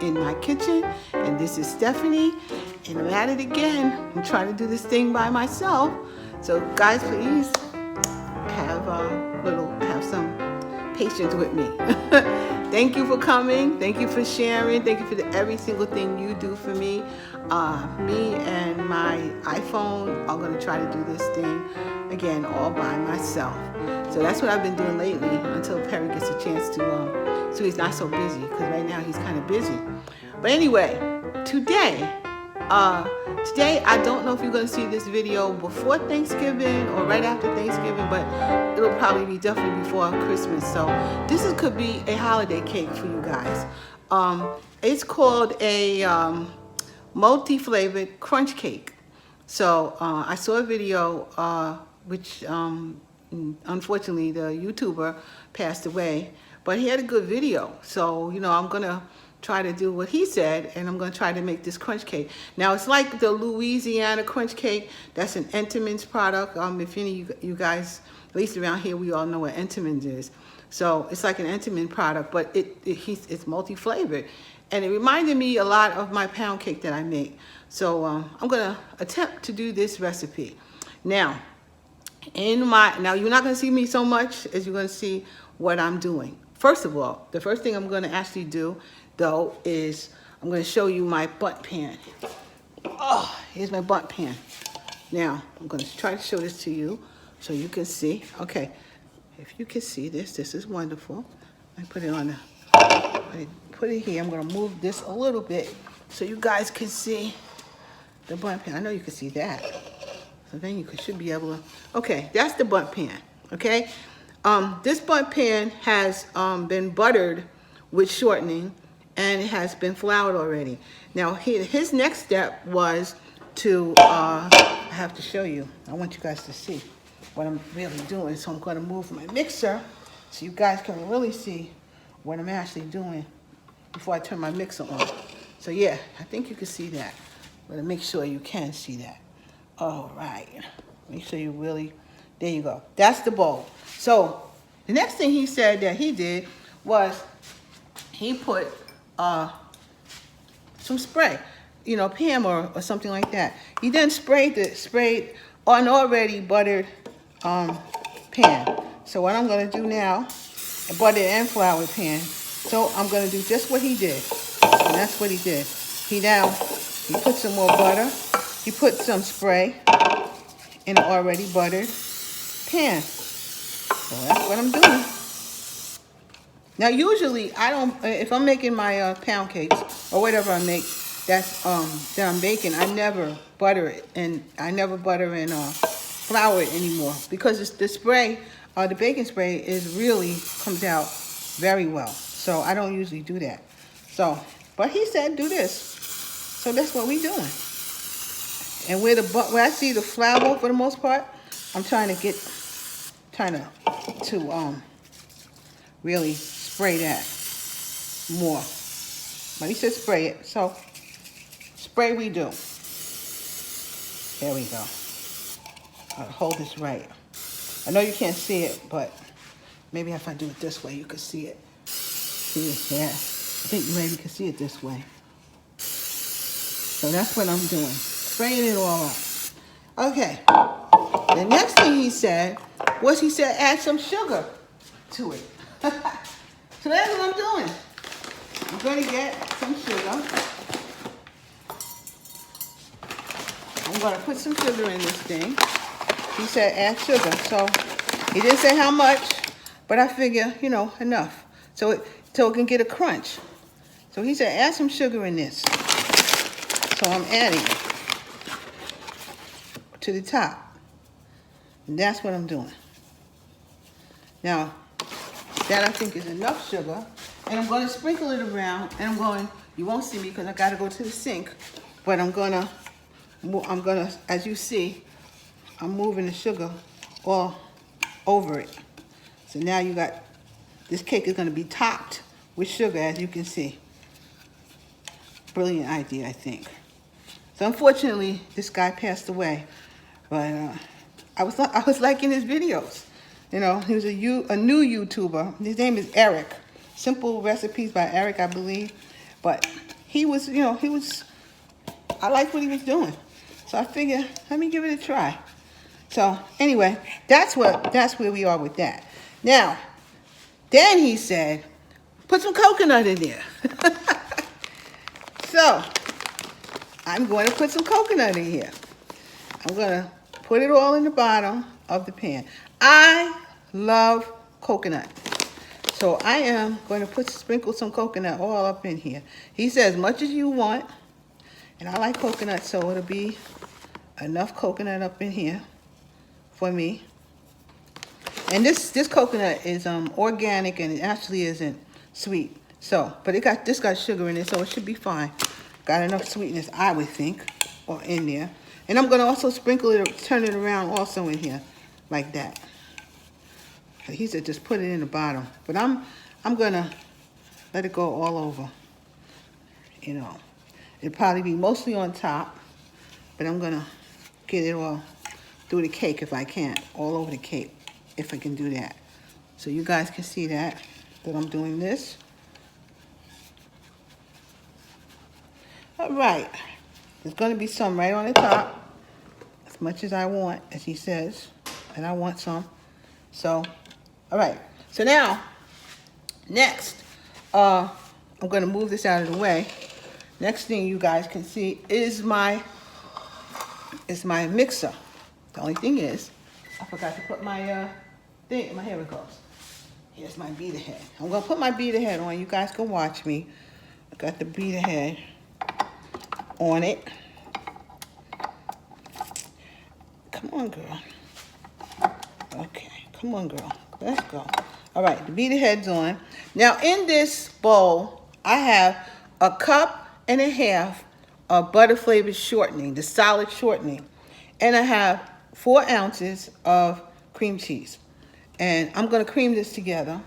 in my kitchen, and this is Stephanie, and I'm at it again. I'm trying to do this thing by myself. So guys, please have some patience with me. Thank you for coming. Thank you for sharing. Thank you for every single thing you do for me. Me and my iPhone are going to try to do this thing again all by myself. So that's what I've been doing lately until Perry gets a chance to, so he's not so busy, because right now he's kind of busy. But anyway, today I don't know if you're going to see this video before Thanksgiving or right after Thanksgiving, but it'll probably be definitely before Christmas. So this could be a holiday cake for you guys. It's called a multi-flavored crunch cake. So I saw a video which unfortunately the YouTuber passed away, but he had a good video. So I'm gonna try to do what he said, and I'm going to try to make this crunch cake. Now, it's like the Louisiana crunch cake. That's an Entenmann's product. If any of you guys, at least around here, we all know what Entenmann's is. So it's like an Entenmann product, but it's multi-flavored. And it reminded me a lot of my pound cake that I make. So I'm going to attempt to do this recipe. Now, you're not going to see me so much as you're going to see what I'm doing. First of all, the first thing I'm going to actually do, though, is I'm going to show you my bundt pan. Oh, here's my bundt pan. Now, I'm going to try to show this to you so you can see. Okay, if you can see this, this is wonderful. I put it on put it here. I'm going to move this a little bit so you guys can see the bundt pan. I know you can see that. So then you should be able to, okay, that's the bundt pan, okay? This bundt pan has been buttered with shortening, and it has been floured already. Now, his next step was to, I have to show you. I want you guys to see what I'm really doing. So I'm going to move my mixer so you guys can really see what I'm actually doing before I turn my mixer on. So yeah, I think you can see that. But make sure you can see that. All right. Make sure you really, there you go. That's the bowl. So the next thing he said that he did was he put some spray, Pam or something like that. He then sprayed on already buttered pan. So what I'm going to do now, a buttered and floured pan. So I'm going to do just what he did. And that's what he did. He put some more butter. He put some spray in an already buttered pan. So that's what I'm doing. Now, usually if I'm making my pound cakes or whatever I make, that I'm baking, I never butter it, and I never butter and flour it anymore, because the spray, the baking spray really comes out very well. So I don't usually do that. So, but he said do this, so that's what we're doing. And where I see the flour for the most part, I'm trying to really spray that more. But he said spray it, so spray we do. There we go. I'll hold this right. I know you can't see it, but maybe if I do it this way, you can see it. See it? Yeah. I think you maybe can see it this way. So that's what I'm doing. Spraying it all up. Okay. The next thing he said was add some sugar to it. So that's what I'm doing. I'm going to get some sugar. I'm going to put some sugar in this thing. He said add sugar. So he didn't say how much, but I figure, enough. So it can get a crunch. So he said add some sugar in this. So I'm adding it to the top. And that's what I'm doing. Now, that I think is enough sugar. And I'm going to sprinkle it around. And you won't see me because I got to go to the sink. But I'm going to, as you see, I'm moving the sugar all over it. So now this cake is going to be topped with sugar, as you can see. Brilliant idea, I think. So unfortunately, this guy passed away. But I was liking his videos. He was a new YouTuber. His name is Eric. Simple Recipes by Eric, I believe. But he was, you know, I liked what he was doing. So I figured, let me give it a try. So anyway, that's where we are with that. Now, then he said, put some coconut in there. So I'm going to put some coconut in here. I'm going to put it all in the bottom of the pan. I love coconut. So I am going to sprinkle some coconut all up in here. He said as much as you want. And I like coconut, so it'll be enough coconut up in here for me. And this coconut is organic, and it actually isn't sweet. So, but this got sugar in it, so it should be fine. Got enough sweetness, I would think, or in there. And I'm gonna also sprinkle it, turn it around also in here, like that. He said just put it in the bottom, but I'm gonna let it go all over. You know, it'll probably be mostly on top, but I'm gonna get it all through the cake if I can, all over the cake, if I can do that. So you guys can see that I'm doing this. All right, there's gonna be some right on the top, as much as I want, as he says, and I want some. So, all right, so now, next, I'm gonna move this out of the way. Next thing you guys can see is my mixer. The only thing is, I forgot to put my thing. Here it goes. Here's my beater head. I'm gonna put my beater head on. You guys can watch me. I got the beater head on it. Come on, girl. Okay, come on, girl. Let's go. All right, the beater head's on. Now in this bowl, I have a cup and a half of butter flavored shortening, the solid shortening. And I have 4 ounces of cream cheese. And I'm gonna cream this together.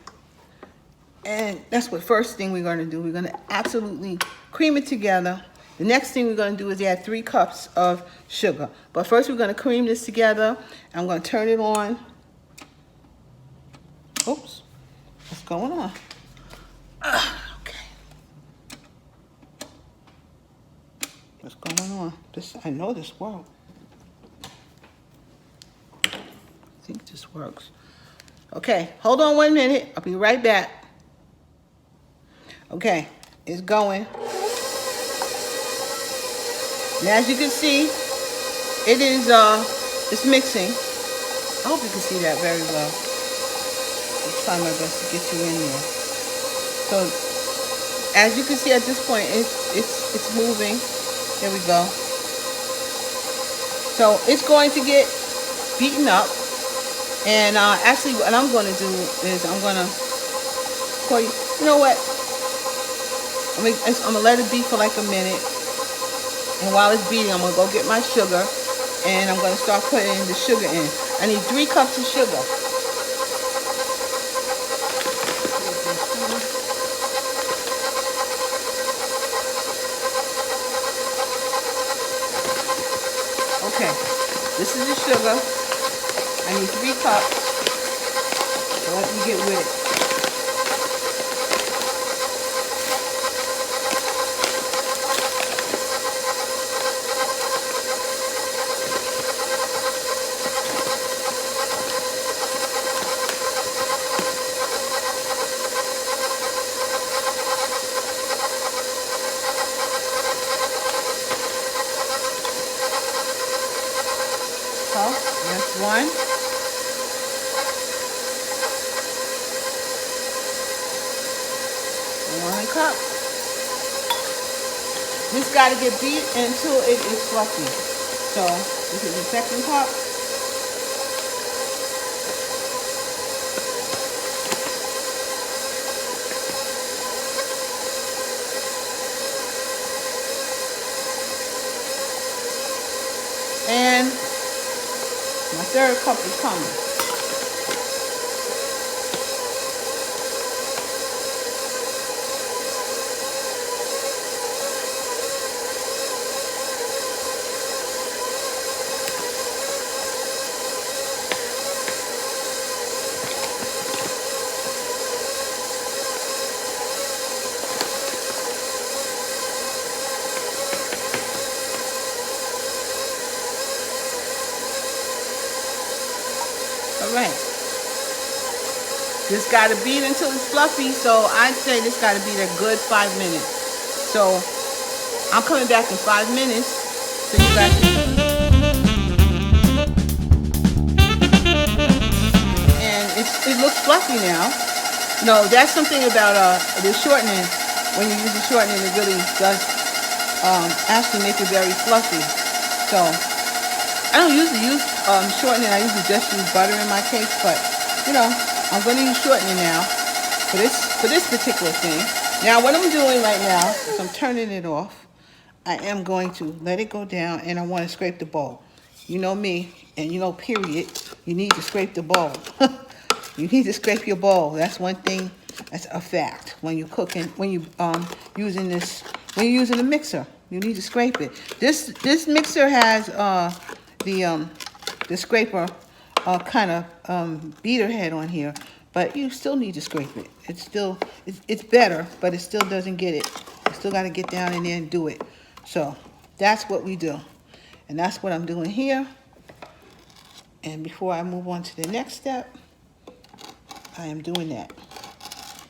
And that's what first thing we're gonna do. We're gonna absolutely cream it together. The next thing we're gonna do is add 3 cups of sugar. But first we're gonna cream this together. I'm gonna turn it on. Oops, what's going on? Okay. What's going on? I know this works. I think this works. Okay, hold on 1 minute. I'll be right back. Okay, it's going. And as you can see, it is it's mixing. I hope you can see that very well. I'll try my best to get you in there. So as you can see at this point, it's moving. There we go. So it's going to get beaten up. And actually, what I'm going to do is I'm going to pour you. You know what? I'm gonna let it beat for like a minute. And while it's beating, I'm gonna go get my sugar, and I'm gonna start putting the sugar in. I need 3 cups of sugar. Okay, this is the sugar. I need 3 cups. So let me get with it. That's 1. One cup. This got to get beat until it is fluffy. So this is the 2nd cup. And my 3rd cup is coming. right. Just got to beat until it's fluffy. So I'd say this got to be a good 5 minutes. So I'm coming back in 5 minutes. So you guys can, and it looks fluffy now. No, that's something about the shortening. When you use the shortening, it really does actually make it very fluffy. So I don't usually use shortening. I usually just use butter in my cakes, but you know, I'm going to use shortening now for this particular thing. Now, what I'm doing right now is I'm turning it off. I am going to let it go down, and I want to scrape the bowl. You know me, and you know, period, you need to scrape the bowl. You need to scrape your bowl. That's one thing. That's a fact. When you're cooking, when you using this, when you're using a mixer, you need to scrape it. This mixer has the scraper kind of beater head on here, but you still need to scrape it. It's better, but it still doesn't get it. You still got to get down in there and do it. So that's what we do, and that's what I'm doing here. And before I move on to the next step, I am doing that.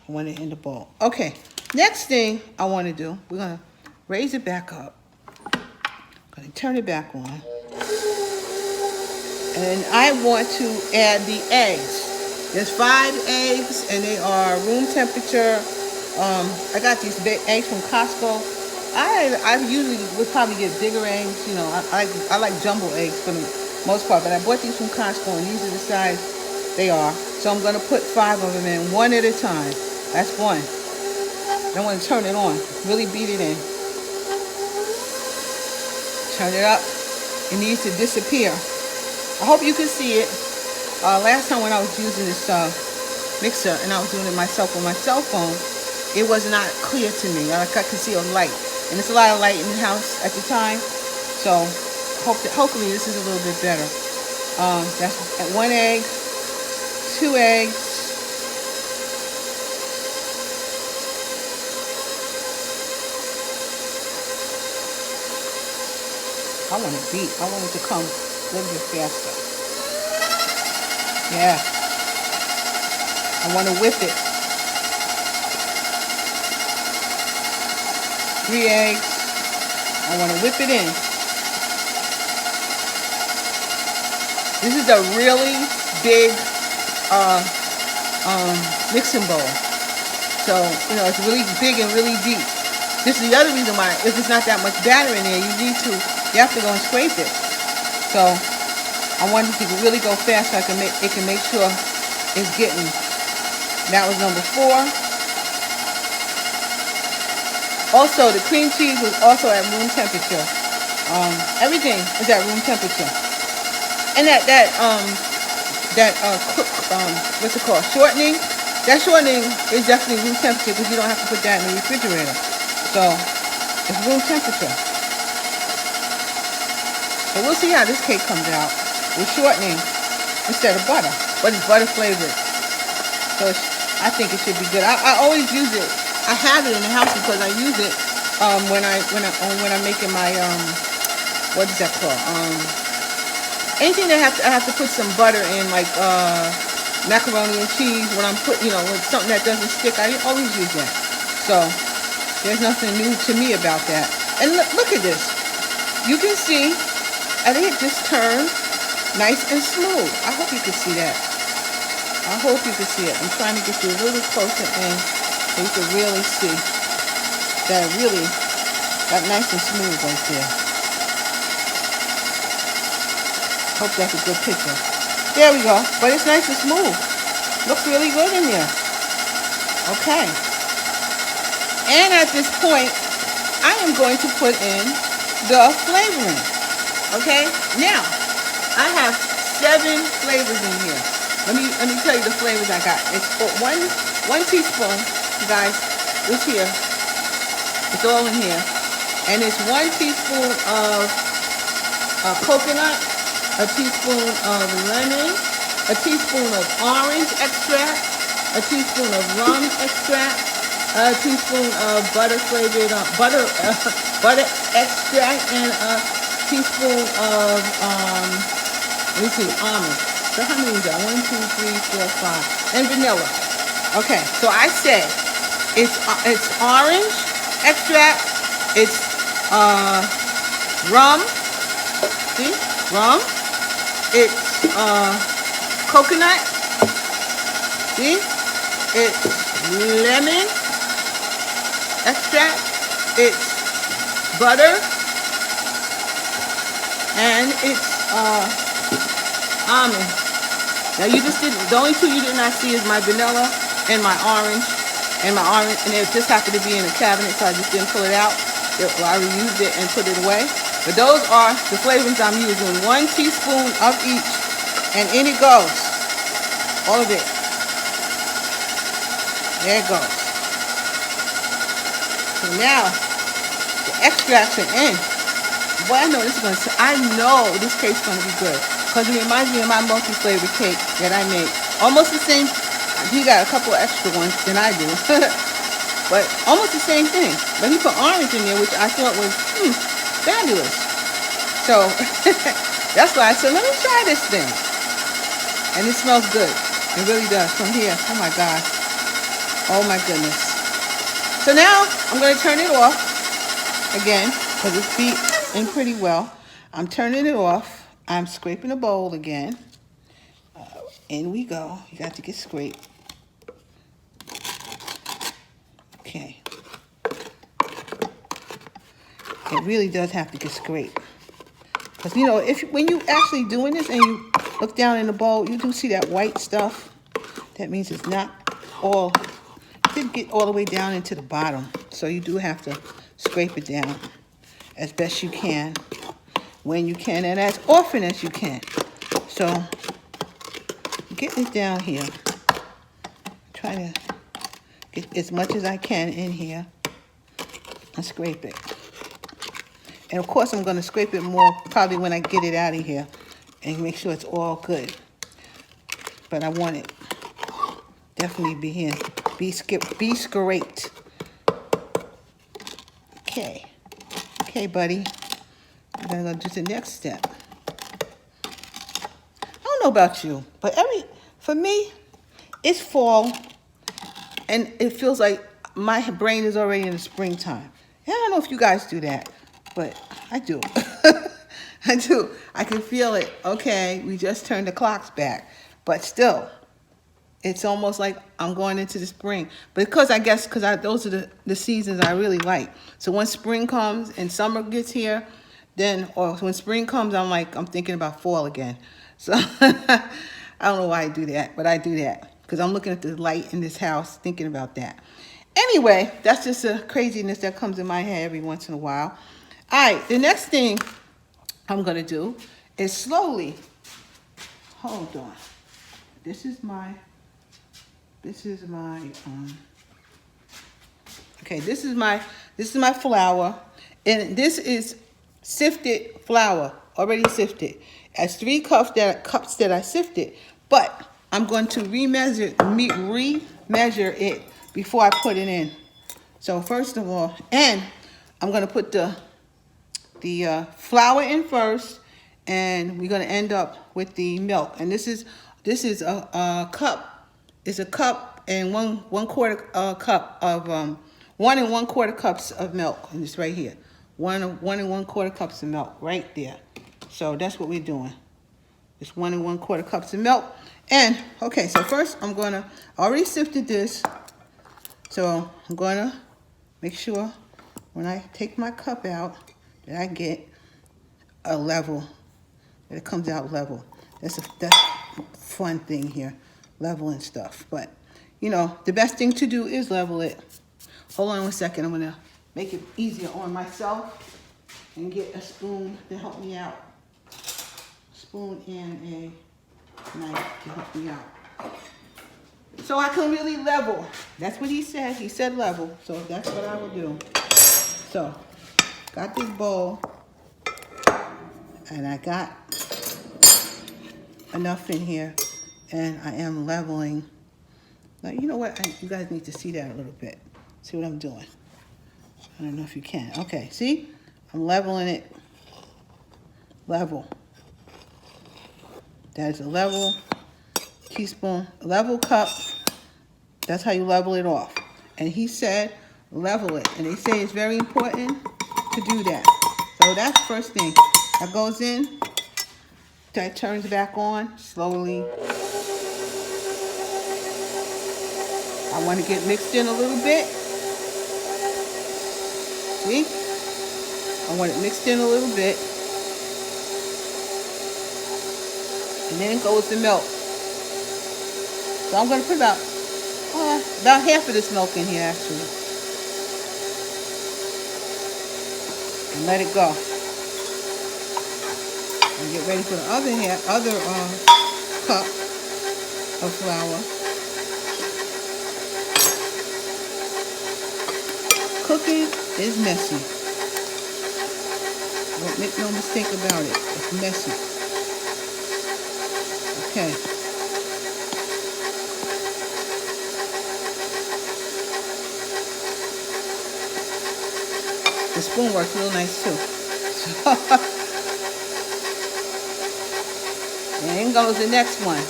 I want it in the bowl. Okay, next thing I want to do, we're going to raise it back up. Going to turn it back on. And I want to add the eggs. There's 5 eggs, and they are room temperature. I got these big eggs from Costco. I usually would probably get bigger eggs. You know, I like jumbo eggs for the most part, but I bought these from Costco, and these are the size they are. So I'm going to put 5 of them in, one at a time. That's one. Then I'm going to turn it on. Really beat it in. Turn it up. It needs to disappear. I hope you can see it. Last time when I was using this mixer and I was doing it myself on my cell phone, it was not clear to me. I could see a light. And there's a lot of light in the house at the time. So hopefully this is a little bit better. That's 1 egg, 2 eggs. I want it beat. I want it to come a little bit faster. Yeah. I want to whip it. 3 eggs. I want to whip it in. This is a really big mixing bowl. So, you know, it's really big and really deep. This is the other reason why, if it's not that much batter in there, you have to go and scrape it. So I wanted it to really go fast so it can make sure it's getting. That was number 4. Also, the cream cheese was also at room temperature. Everything is at room temperature. And what's it called? Shortening. That shortening is definitely room temperature because you don't have to put that in the refrigerator. So it's room temperature. So we'll see how this cake comes out with shortening instead of butter. But it's butter flavored. So I think it should be good. I always use it. I have it in the house because I use it when I'm making my what is that called? Anything that I have to put some butter in, like macaroni and cheese. When I'm with something that doesn't stick, I always use that. So there's nothing new to me about that. And look at this. You can see, I think it just turned nice and smooth. I hope you can see that. I hope you can see it. I'm trying to get you a little closer in so you can really see that it really got nice and smooth right there. Hope that's a good picture. There we go. But it's nice and smooth. Looks really good in there. Okay. And at this point, I am going to put in the flavoring. Okay? Now, I have 7 flavors in here. Let me tell you the flavors I got. It's one teaspoon, you guys. It's here. It's all in here. And it's 1 teaspoon of coconut, a teaspoon of lemon, a teaspoon of orange extract, a teaspoon of rum extract, a teaspoon of butter flavored butter extract, and a teaspoon of almond. So how many is that? 1, 2, 3, 4, 5. And vanilla. Okay, so I said it's orange extract. It's rum. See, rum. It's coconut. See, it's lemon extract. It's butter, and it's almond. Now you just didn't. The only two you did not see is my vanilla and my orange, and it just happened to be in a cabinet, so I just didn't pull it out. I reused it and put it away. But those are the flavorings I'm using. 1 teaspoon of each, and in it goes. All of it. There it goes. So now the extracts are in. Boy, I know this cake's gonna be good. Because it reminds me of my multi-flavor cake that I make. Almost the same. He got a couple of extra ones than I do. But almost the same thing. But he put orange in there, which I thought was fabulous. So that's why I said, let me try this thing. And it smells good. It really does. From here. Oh my God. Oh my goodness. So now I'm going to turn it off again because it's beaten pretty well. I'm turning it off. I'm scraping the bowl again. In we go. You got to get scraped. Okay. It really does have to get scraped. Because, you know, when you actually doing this and you look down in the bowl, you do see that white stuff. That means it's not all, it didn't get all the way down into the bottom. So you do have to scrape it down as best you can, when you can, and as often as you can. So, getting it down here. Trying to get as much as I can in here and scrape it. And of course I'm going to scrape it more probably when I get it out of here and make sure it's all good. But I want it definitely be scraped. Okay. Okay, buddy. I'm going to go do the next step. I don't know about you, but for me, it's fall, and it feels like my brain is already in the springtime. And I don't know if you guys do that, but I do. I do. I can feel it. Okay, we just turned the clocks back, but still, it's almost like I'm going into the spring. Because those are the seasons I really like. So when spring comes and summer gets here, or when spring comes, I'm thinking about fall again. So I don't know why I do that, but I do that because I'm looking at the light in this house, thinking about that. Anyway, that's just a craziness that comes in my head every once in a while. All right, the next thing I'm going to do is slowly, hold on. This is my flour, and this is sifted flour, already sifted. As 3 cups that I sifted, but I'm going to remeasure it before I put it in. So first of all, and I'm going to put the flour in first, and we're going to end up with the milk. And this is a cup. It's a cup and 1/4 cup of 1 1/4 cups of milk, and it's right here. 1 1/4 cups of milk right there. So that's what we're doing. It's 1 1/4 cups of milk. And okay, so first I already sifted this. So I'm gonna make sure when I take my cup out that I get a level, that it comes out level. That's a fun thing here, leveling stuff. But you know, the best thing to do is level it. Hold on 1 second. I'm gonna make it easier on myself and get a spoon to help me out. Spoon and a knife to help me out. So I can really level. That's what he said. He said level. So that's what I will do. So, got this bowl. And I got enough in here. And I am leveling. Now, you know what? You guys need to see that a little bit. See what I'm doing. I don't know if you can. Okay, see? I'm leveling it. Level. That is a level teaspoon level cup. That's how you level it off. And he said level it. And they say it's very important to do that. So that's the first thing. That goes in. That turns back on slowly. I want to get mixed in a little bit. See? I want it mixed in a little bit. And then it goes the milk. So I'm going to put about half of this milk in here actually. And let it go. And get ready for the other cup of flour. Cooking is messy. Don't make no mistake about it. It's messy. Okay. The spoon works real nice too. And in goes the next one.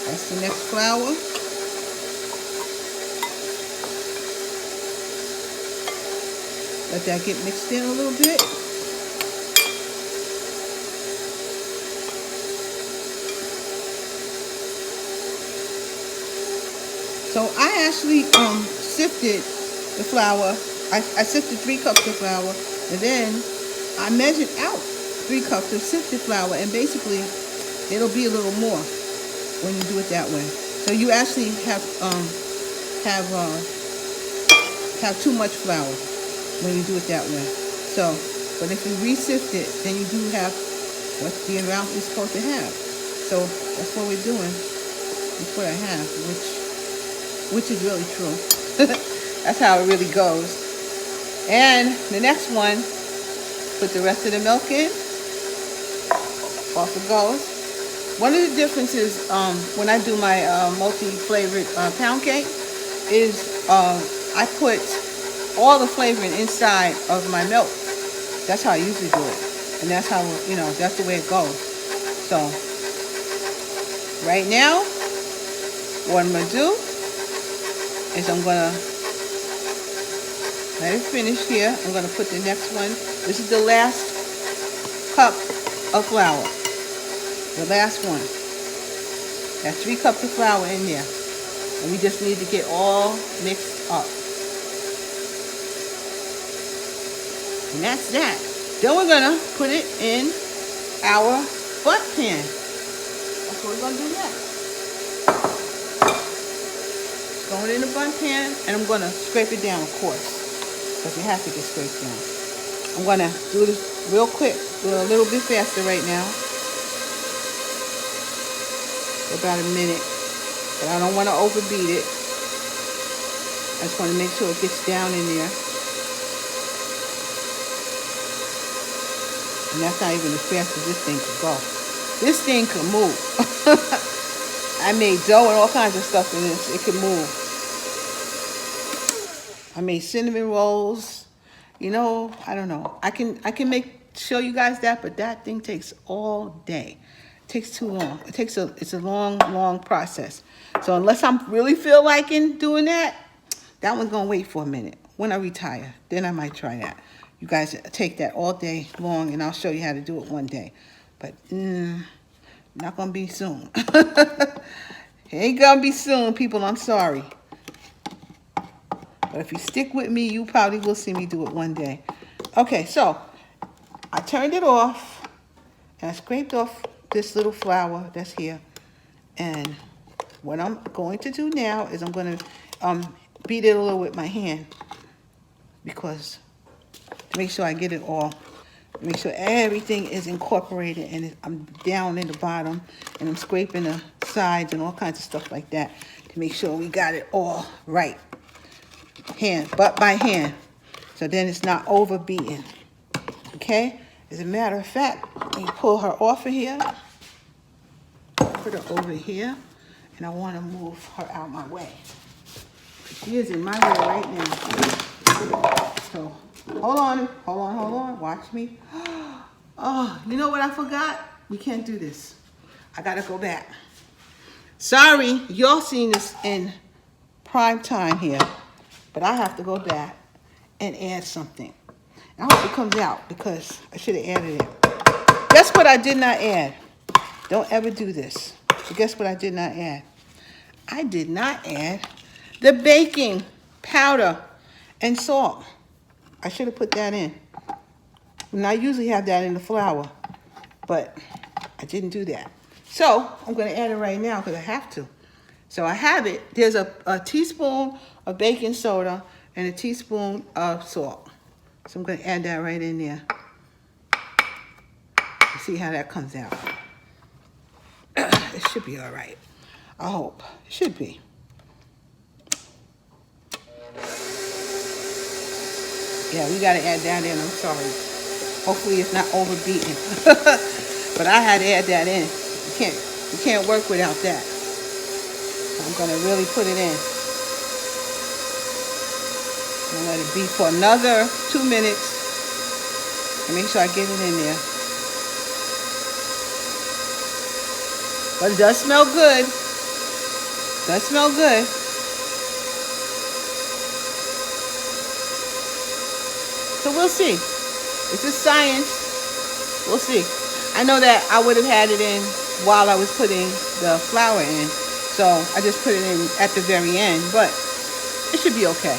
That's the next flour. Let that get mixed in a little bit. So I actually sifted the flour. I sifted 3 cups of flour, and then I measured out 3 cups of sifted flour, and basically it'll be a little more when you do it that way. So you actually have too much flour when you do it that way. So, but if you re-sift it, then you do have what the amount you're supposed to have. So that's what we're doing. That's what I have, which is really true. That's how it really goes. And the next one, put the rest of the milk in. Off it goes. One of the differences when I do my multi-flavored pound cake is I put all the flavoring inside of my milk. That's how I usually do it. And that's how, that's the way it goes. So, right now, what I'm going to do is I'm going to let it finish here. I'm going to put the next one. This is the last cup of flour. The last one. That's 3 cups of flour in there. And we just need to get all mixed up. And that's that. Then we're going to put it in our bundt pan. That's what we're going to do next. Going in the bundt pan, and I'm going to scrape it down, of course. Because it has to get scraped down. I'm going to do this real quick, do it a little bit faster right now. For about a minute. But I don't want to overbeat it. I just want to make sure it gets down in there. And that's not even as fast as this thing could go. This thing could move. I made dough and all kinds of stuff in this. It could move. I made cinnamon rolls. I don't know. I can show you guys that, but that thing takes all day. It takes too long. It's a long process. So unless I really feel like doing that one's gonna wait for a minute. When I retire, then I might try that. You guys take that all day long, and I'll show you how to do it one day. But not gonna be soon. It ain't gonna be soon, people. I'm sorry. But if you stick with me, you probably will see me do it one day. Okay, so I turned it off, and I scraped off this little flour that's here. And what I'm going to do now is I'm going to beat it a little with my hand, because to make sure I get it all, make sure everything is incorporated, and I'm down in the bottom, and I'm scraping the sides and all kinds of stuff like that to make sure we got it all right. But by hand. So then it's not over beaten. Okay? As a matter of fact, let me pull her off of here. Put her over here. And I want to move her out my way. She is in my way right now. So hold on. Watch me. Oh, Oh, you know what I forgot? We can't do this. I gotta go back. Sorry, y'all seen this in prime time here, but I have to go back and add something. I hope it comes out because I should have added it. Guess what I did not add? Don't ever do this. But guess what I did not add? I did not add the baking powder and salt. I should have put that in. And I usually have that in the flour, but I didn't do that. So I'm going to add it right now because I have to. So I have it. There's a teaspoon of baking soda and a teaspoon of salt. So I'm going to add that right in there. See how that comes out. It should be all right. I hope. It should be. Yeah, we got to add that in. I'm sorry. Hopefully it's not overbeaten. But I had to add that in. You can't work without that. So I'm going to really put it in. I'm going to let it beat for another 2 minutes. And make sure I get it in there. But it does smell good. It does smell good. So we'll see. It's just science. We'll see. I know that I would have had it in while I was putting the flour in. So I just put it in at the very end. But it should be okay.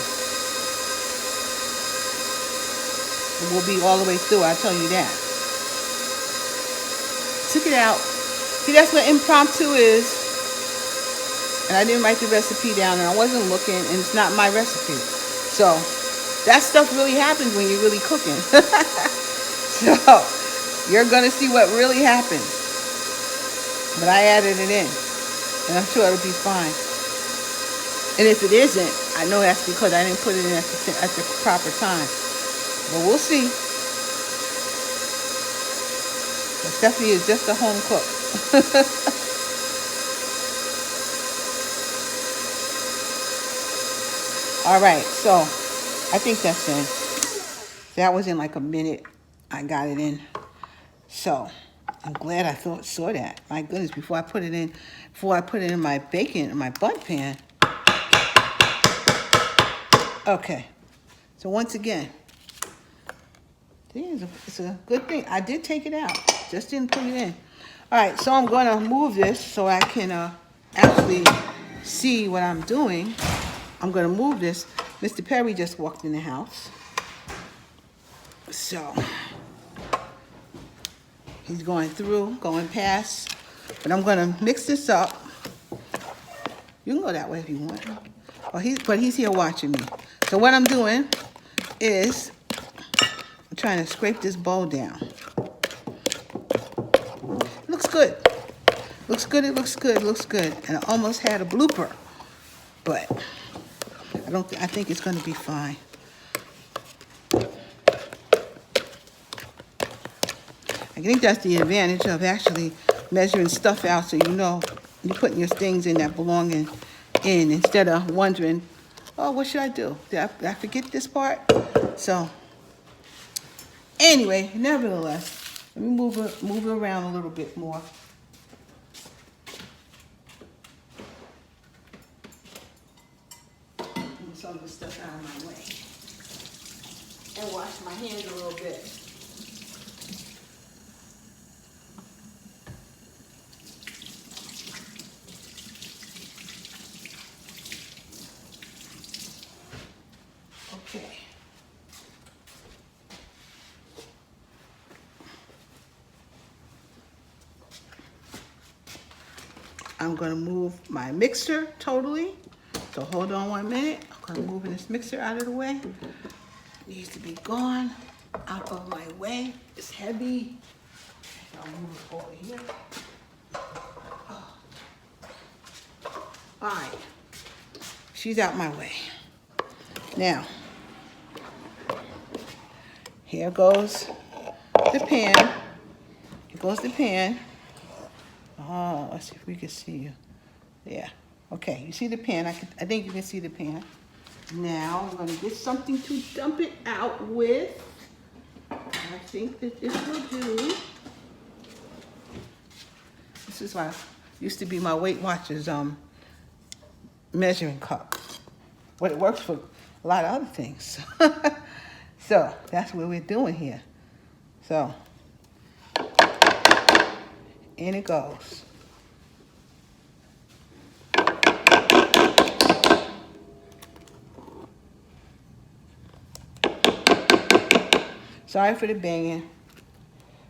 It will be all the way through, I'll tell you that. Took it out. See, that's what impromptu is. And I didn't write the recipe down, and I wasn't looking, and it's not my recipe. So that stuff really happens when you're really cooking. So you're going to see what really happens. But I added it in, and I'm sure it'll be fine. And if it isn't, I know that's because I didn't put it in at the proper time. But we'll see. But Stephanie is just a home cook. All right, so I think that's in. That was in like a minute. I got it in. So I'm glad I saw that. My goodness, before I put it in my bacon in my bundt pan. Okay. So once again, it's a good thing. I did take it out. Just didn't put it in. All right, so I'm going to move this so I can actually see what I'm doing. I'm going to move this. Mr. Perry just walked in the house. So he's going past. But I'm going to mix this up. You can go that way if you want. But he's here watching me. So what I'm doing is I'm trying to scrape this bowl down. Looks good. Looks good, it looks good, it looks good. And I almost had a blooper. But I think it's going to be fine. I think that's the advantage of actually measuring stuff out so you know you're putting your things in that belong in instead of wondering, oh, what should I do? Did I forget this part? So anyway, nevertheless, let me move it around a little bit more. Move some of the stuff out of my way. And wash my hands a little bit. Okay. I'm going to move my mixer totally. So hold on 1 minute. I'm going to move this mixer out of the way. It needs to be gone out of my way. It's heavy. I'll move it over here. Oh. All right. She's out my way. Now, here goes the pan. Here goes the pan. Oh, let's see if we can see you. Yeah. Okay, you see the pan. I think you can see the pan. Now I'm going to get something to dump it out with. I think that this will do. This is my, used to be my Weight Watchers measuring cup. But it works for a lot of other things. So that's what we're doing here. So in it goes. Sorry for the banging,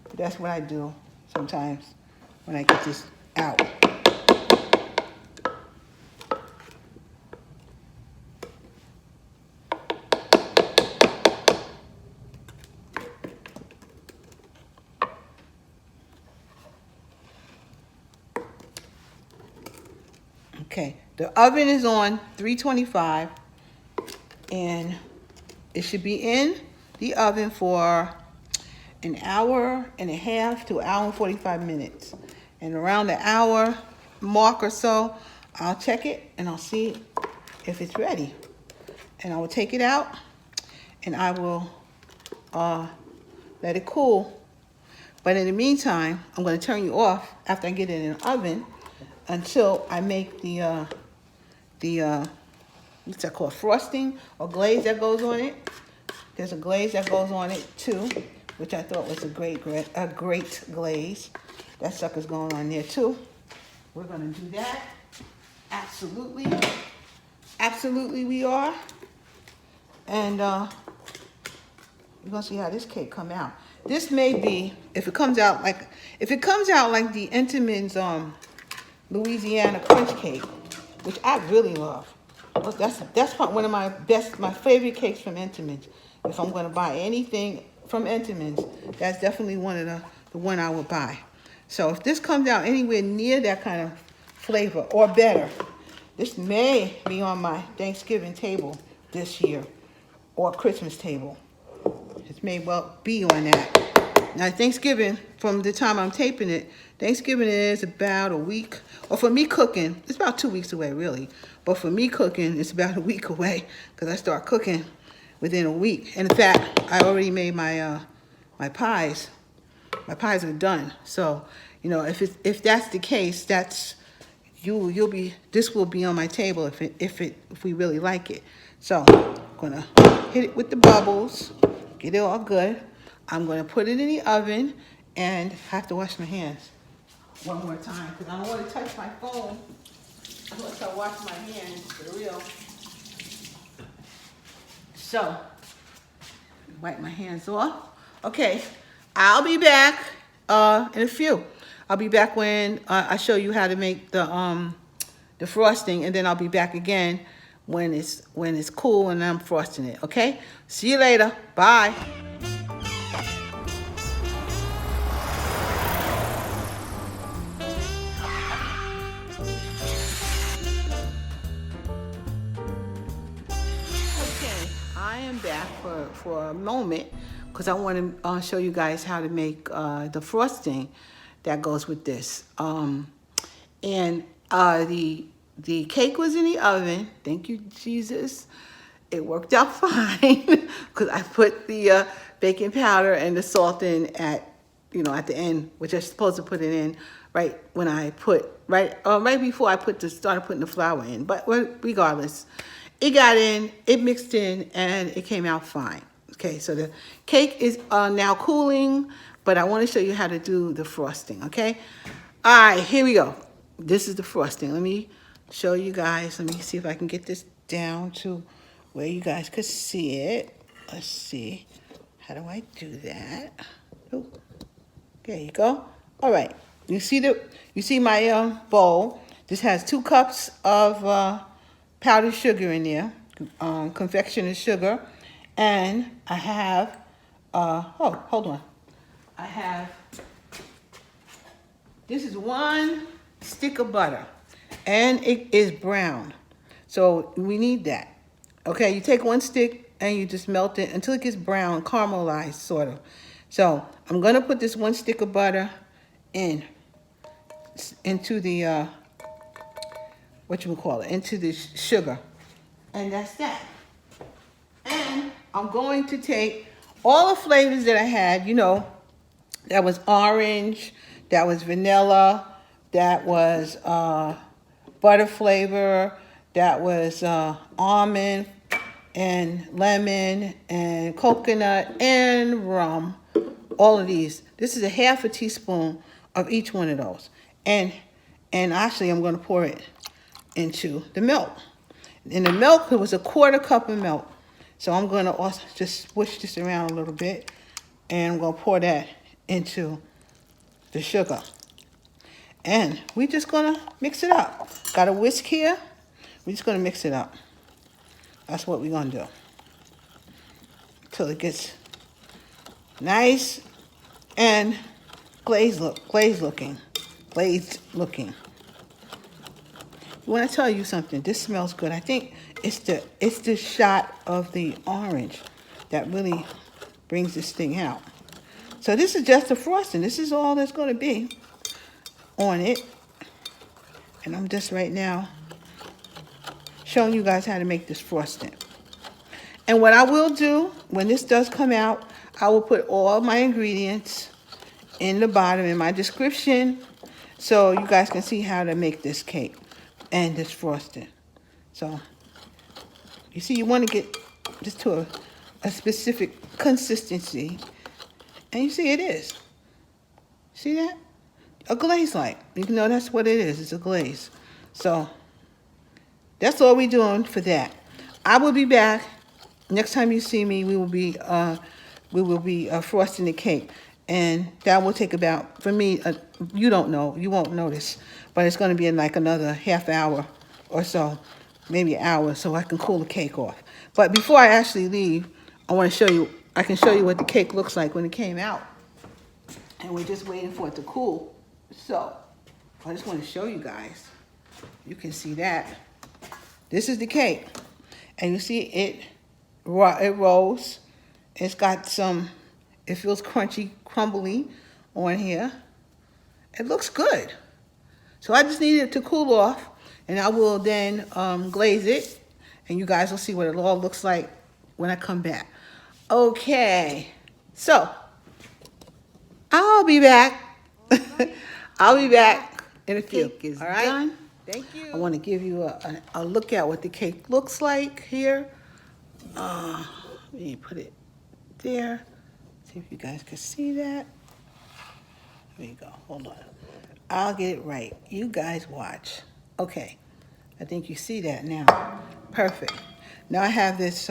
but that's what I do sometimes when I get this out. Okay, the oven is on 325 and it should be in the oven for an hour and a half to an hour and 45 minutes. And around the hour mark or so, I'll check it and I'll see if it's ready. And I will take it out and I will let it cool. But in the meantime, I'm going to turn you off after I get it in the oven until I make the what's that called, frosting or glaze that goes on it. There's a glaze that goes on it too, which I thought was a great glaze. That sucker's going on there too. We're gonna do that. Absolutely, absolutely we are. And we're gonna see how this cake come out. This may be, if it comes out like the Entenmann's Louisiana crunch cake, which I really love. That's one of my favorite cakes from Entenmann's. If I'm going to buy anything from Entenmann's, that's definitely one of the one I would buy. So if this comes out anywhere near that kind of flavor or better, this may be on my Thanksgiving table this year or Christmas table. It may well be on that. Now Thanksgiving, from the time I'm taping it, Thanksgiving is about a week, or for me cooking, it's about 2 weeks away really. But for me cooking, it's about a week away because I start cooking within a week. And in fact, I already made my my pies. My pies are done. So, you know, if that's the case, this will be on my table if we really like it. So, I'm gonna hit it with the bubbles, get it all good. I'm gonna put it in the oven and have to wash my hands one more time because I don't want to touch my phone unless I wash my hands for real. So, wipe my hands off. Okay, I'll be back in a few. I'll be back when I show you how to make the frosting, and then I'll be back again when it's cool and I'm frosting it. Okay? See you later. Bye. I am back for a moment because I want to show you guys how to make the frosting that goes with this. And the cake was in the oven. Thank you, Jesus. It worked out fine because I put the baking powder and the salt in at the end, which I'm supposed to put it in right when I right before I started putting the flour in. But regardless, it got in, it mixed in, and it came out fine. Okay, so the cake is now cooling, but I want to show you how to do the frosting, okay? All right, here we go. This is the frosting. Let me show you guys. Let me see if I can get this down to where you guys could see it. Let's see. How do I do that? Oh, there you go. All right. You see my bowl. This has 2 cups of powdered sugar in there, confectioner's sugar, and I have hold on. I have, this is 1 stick of butter, and it is brown, so we need that. Okay, you take 1 stick and you just melt it until it gets brown, caramelized sort of. So I'm gonna put this 1 stick of butter into the into the sugar, and that's that. And I'm going to take all the flavors that I had, you know, that was orange, that was vanilla, that was butter flavor, that was almond and lemon and coconut and rum. All of these. This is a half a teaspoon of each one of those. And actually I'm going to pour it into the milk. In the milk, it was a quarter cup of milk. So I'm going to also just swish this around a little bit. And I'm going to pour that into the sugar. And we're just going to mix it up. Got a whisk here. We're just going to mix it up. That's what we're going to do. Until it gets nice and glazed looking. When I tell you something, this smells good. I think it's the shot of the orange that really brings this thing out. So this is just the frosting. This is all there's going to be on it. And I'm just right now showing you guys how to make this frosting. And what I will do, when this does come out, I will put all my ingredients in the bottom in my description so you guys can see how to make this cake and this frosting. So, you see, you want to get this to a specific consistency. And you see it is. See that? A glaze-like. You know that's what it is. It's a glaze. So, that's all we're doing for that. I will be back. Next time you see me, we will be frosting the cake. And that will take about, for me, you don't know, you won't notice, but it's going to be in like another half hour or so, maybe an hour, so I can cool the cake off. But before I actually leave, I want to show you, I can show you what the cake looks like when it came out. And we're just waiting for it to cool. So, I just want to show you guys. You can see that. This is the cake. And you see it rolls. It's got some, it feels crunchy, crumbly on here. It looks good. So I just need it to cool off, and I will then glaze it, and you guys will see what it all looks like when I come back. Okay, so I'll be back. I'll be back in a few. Cake is all right? done. Thank you. I want to give you a look at what the cake looks like here. Let me put it there. See if you guys can see that. There you go. Hold on. I'll get it right. You guys watch. Okay. I think you see that now. Perfect. Now I have this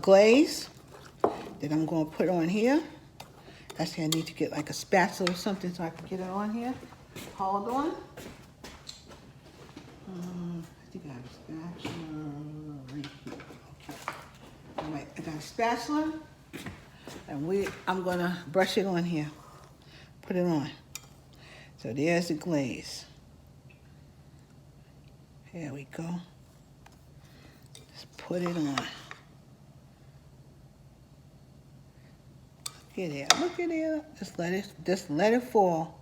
glaze that I'm going to put on here. Actually, I need to get like a spatula or something so I can get it on here. Hold on. I think I have a spatula right here. Okay. All right. I got a spatula. And I'm going to brush it on here. Put it on. So there's the glaze. There we go. Just put it on. Look at it. Look at it. Just let it fall.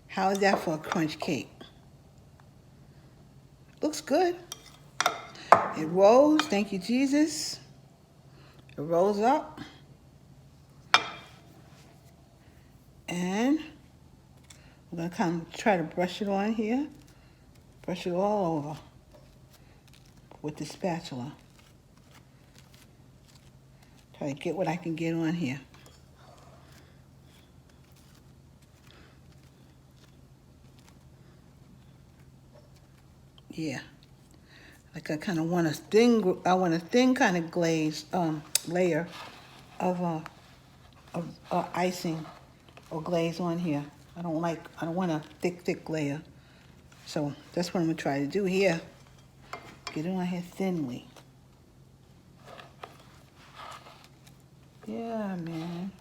How is that for a crunch cake? Looks good. It rolls. Thank you, Jesus. It rolls up. And I'm going to kind of try to brush it on here. Brush it all over with the spatula. Try to get what I can get on here. Yeah. Like I kind of want a thin kind of glaze layer of icing or glaze on here. I don't want a thick layer. So that's what I'm gonna try to do here. Get it on here thinly. Yeah, man.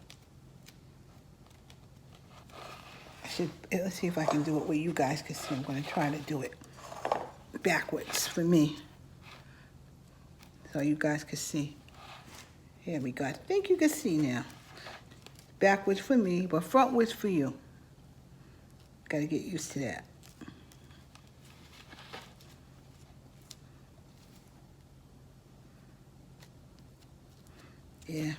Let's see if I can do it where you guys can see. I'm gonna try to do it backwards for me. So you guys can see. Here we go. I think you can see now. Backwards for me, but frontwards for you. Gotta get used to that. Yeah.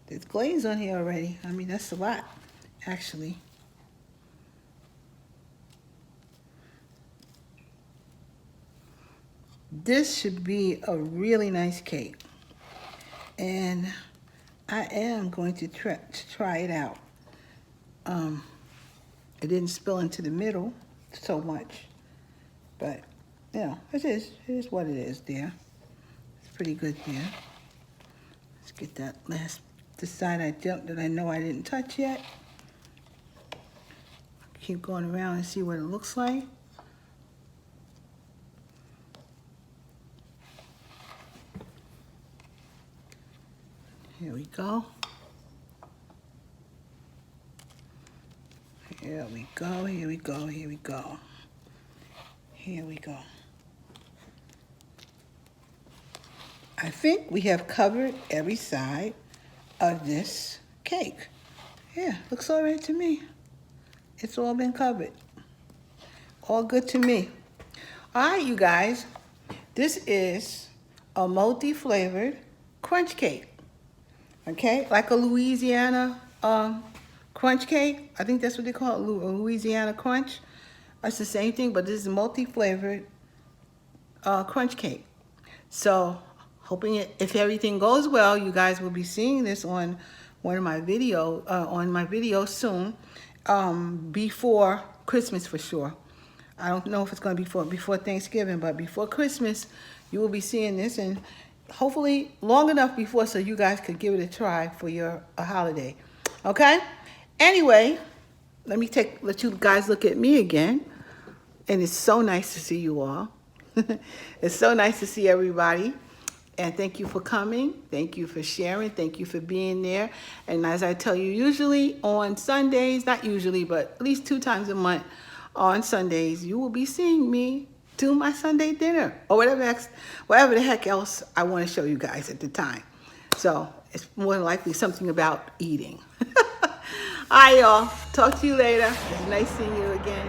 There's glaze on here already. I mean, that's a lot, actually. This should be a really nice cake. And I am going to try it out. It didn't spill into the middle so much. But, you know, it is what it is there. It's pretty good there. Let's get that this side that I know I didn't touch yet. Keep going around and see what it looks like. Here we go. Here we go, here we go, here we go. Here we go. I think we have covered every side of this cake. Yeah, looks all right to me. It's all been covered. All good to me. All right, you guys. This is a multi-flavored crunch cake. Okay, like a Louisiana crunch cake. I think that's what they call it, Louisiana crunch. It's the same thing, but this is a multi-flavored crunch cake. So, hoping if everything goes well, you guys will be seeing this on one of my videos soon, before Christmas for sure. I don't know if it's going to be before Thanksgiving, but before Christmas, you will be seeing this, and hopefully long enough before so you guys could give it a try for your holiday. Okay? Anyway, let you guys look at me again. And it's so nice to see you all. It's so nice to see everybody. And thank you for coming. Thank you for sharing. Thank you for being there. And as I tell you, usually on Sundays, not usually, but at least 2 times a month on Sundays, you will be seeing me do my Sunday dinner or whatever the heck else I want to show you guys at the time. So it's more than likely something about eating. All right, y'all. Talk to you later. It's nice seeing you again.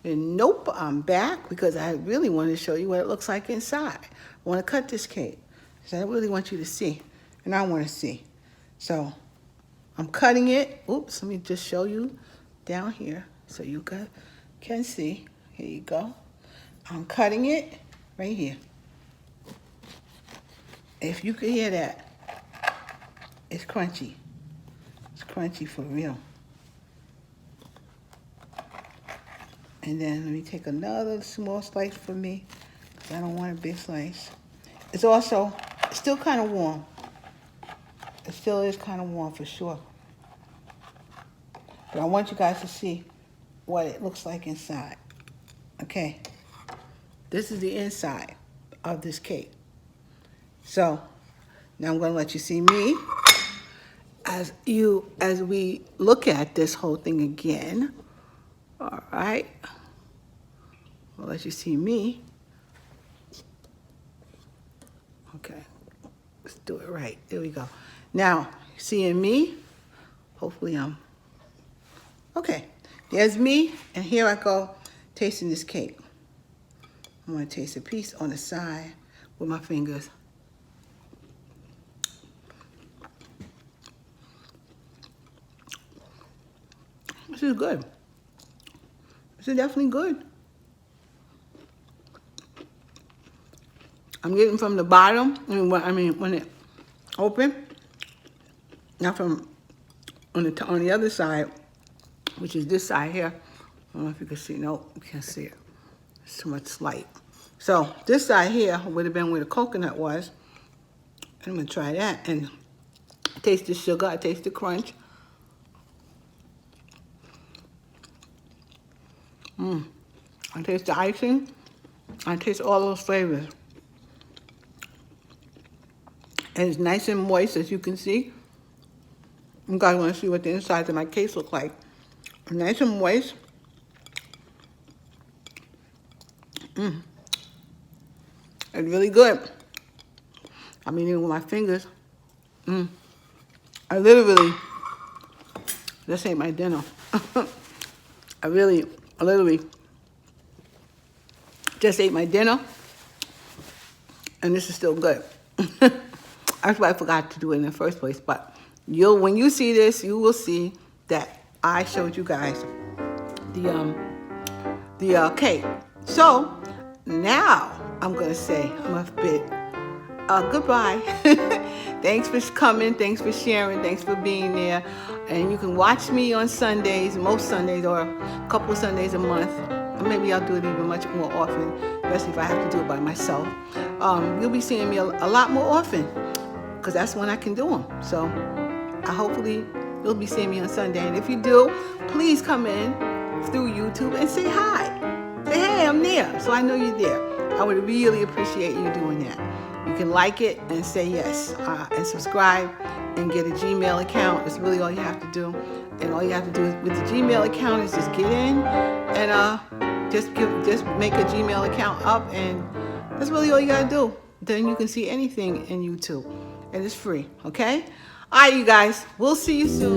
And nope, I'm back because I really wanted to show you what it looks like inside. I want to cut this cake. So I really want you to see. And I want to see. So I'm cutting it. Oops, let me just show you down here so you can see. Here you go. I'm cutting it right here. If you could hear that, it's crunchy. It's crunchy for real. And then let me take another small slice for me, because I don't want a big slice. It's also still kind of warm. It still is kind of warm for sure. But I want you guys to see what it looks like inside. Okay. This is the inside of this cake. So now I'm going to let you see me as we look at this whole thing again. All right. I'll let you see me. Okay. Let's do it right. There we go. Now, seeing me, hopefully I'm okay. There's me, and here I go tasting this cake. I'm going to taste a piece on the side with my fingers. This is good. This is definitely good. I'm getting from the bottom, when it open, not from on the other side, which is this side here. I don't know if you can see. Nope, you can't see it. It's too much light. So this side here would have been where the coconut was. I'm gonna try that and taste the sugar. I taste the crunch. I taste the icing. I taste all those flavors. And it's nice and moist, as you can see. You guys want to see what the insides of my cake look like. Nice and moist. It's really good. I'm eating it with my fingers. I literally just ate my dinner. I literally just ate my dinner, and this is still good. That's why I forgot to do it in the first place. But when you see this, you will see that I showed you guys the cake. So now I'm gonna say I'm a bit goodbye. Thanks for coming. Thanks for sharing. Thanks for being there. And you can watch me on Sundays, most Sundays, or a couple of Sundays a month. Or maybe I'll do it even much more often, especially if I have to do it by myself. You'll be seeing me a lot more often, because that's when I can do them. So hopefully you'll be seeing me on Sunday. And if you do, please come in through YouTube and say hi. Say, hey, I'm there, so I know you're there. I would really appreciate you doing that. You can like it and say yes, and subscribe and get a Gmail account. That's really all you have to do. And all you have to do with the Gmail account is just get in and just make a Gmail account up, and that's really all you gotta do. Then you can see anything in YouTube, and it's free. Okay? All right, you guys. We'll see you soon.